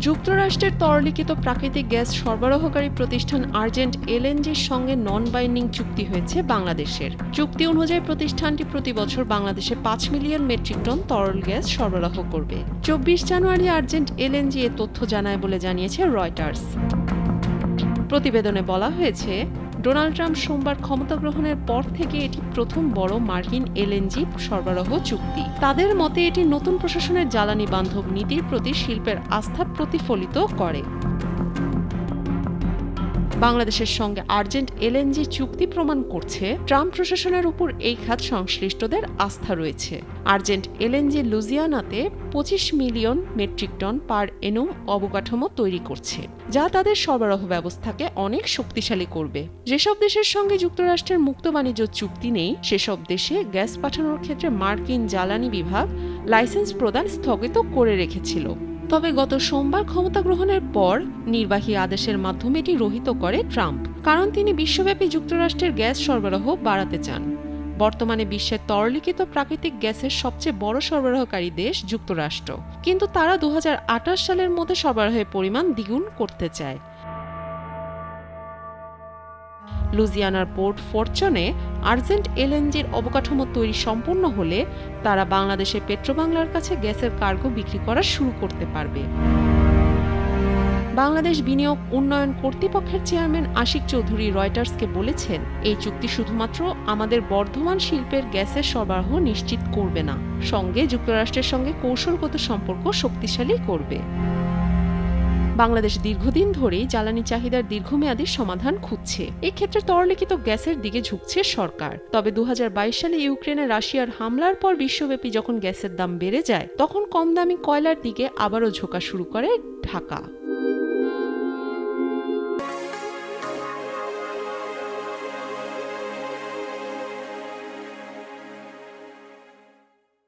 যুক্তরাষ্ট্রের তরলীকৃত প্রাকৃতিক গ্যাস সরবরাহকারী প্রতিষ্ঠান আর্জেন্ট এলএনজির সঙ্গে নন বাইন্ডিং চুক্তি হয়েছে বাংলাদেশের। চুক্তি অনুযায়ী প্রতিষ্ঠানটি প্রতি বছর বাংলাদেশে 5 মিলিয়ন মেট্রিক টন তরল গ্যাস সরবরাহ করবে। 24 জানুয়ারি আর্জেন্ট এলএনজি এ তথ্য জানায় বলে জানিয়েছে রয়টার্স। প্রতিবেদনে বলা হয়েছে, ডোনাল্ড ট্রাম্প সোমবার ক্ষমতা গ্রহণের পর থেকে এটি প্রথম বড় মার্কিন এলএনজি সরবরাহ চুক্তি। তাদের মতে এটি নতুন প্রশাসনের জ্বালানি বান্ধব নীতির প্রতি শিল্পের আস্থা প্রতিফলিত করে। বাংলাদেশের সঙ্গে আর্জেন্ট এলএনজি চুক্তি প্রমাণ করছে ট্রাম্প প্রশাসনের উপর এই খাত সংশ্লিষ্টদের আস্থা রয়েছে। আর্জেন্ট এলএনজি লুজিয়ানাতে 25 million metric ton per annum অবকাঠামো তৈরি করছে, যা তাদের সরবরাহ ব্যবস্থাকে অনেক শক্তিশালী করবে। যেসব দেশের সঙ্গে যুক্তরাষ্ট্রের মুক্ত বাণিজ্য চুক্তি নেই, সেসব দেশে গ্যাস পাঠানোর ক্ষেত্রে মার্কিন জ্বালানি বিভাগ লাইসেন্স প্রদান স্থগিত করে রেখেছিল। তবে গত সোমবার ক্ষমতা গ্রহণের পর নির্বাহী আদেশের মাধ্যমে এটি রহিত করে ট্রাম্প, কারণ তিনি বিশ্বব্যাপী যুক্তরাষ্ট্রের গ্যাস সরবরাহ বাড়াতে চান। বর্তমানে বিশ্বের তরলীকৃত প্রাকৃতিক গ্যাসের সবচেয়ে বড় সরবরাহকারী দেশ যুক্তরাষ্ট্র, কিন্তু তারা 2028 সালের মধ্যে সরবরাহের পরিমাণ দ্বিগুণ করতে চায়। লুজিয়ানার পোর্ট ফরচুনে আর্জেন্ট এলএনজির অবকাঠামো তৈরি সম্পন্ন হলে তারা বাংলাদেশে পেট্রোবাংলার কাছে গ্যাসের কার্গো বিক্রি করা শুরু করতে পারবে। বাংলাদেশ বিনিয়োগ উন্নয়ন কর্তৃপক্ষের চেয়ারম্যান আশিক চৌধুরী রয়টার্সকে বলেছেন, এই চুক্তি শুধুমাত্র আমাদের বর্ধমান শিল্পের গ্যাসের সরবরাহ নিশ্চিত করবে না, সঙ্গে যুক্তরাষ্ট্রের সঙ্গে কৌশলগত সম্পর্ক শক্তিশালী করবে। বাংলাদেশ দীর্ঘদিন ধরেই জ্বালানি চাহিদার দীর্ঘমেয়াদী সমাধান খুঁজছে। এক্ষেত্রে তরলীকৃত গ্যাসের দিকে ঝুঁকছে সরকার। তবে 2022 সালে ইউক্রেনে রাশিয়ার হামলার পর বিশ্বব্যাপী যখন গ্যাসের দাম বেড়ে যায়, তখন কম দামি কয়লার দিকে আবারও ঝোঁকা শুরু করে ঢাকা।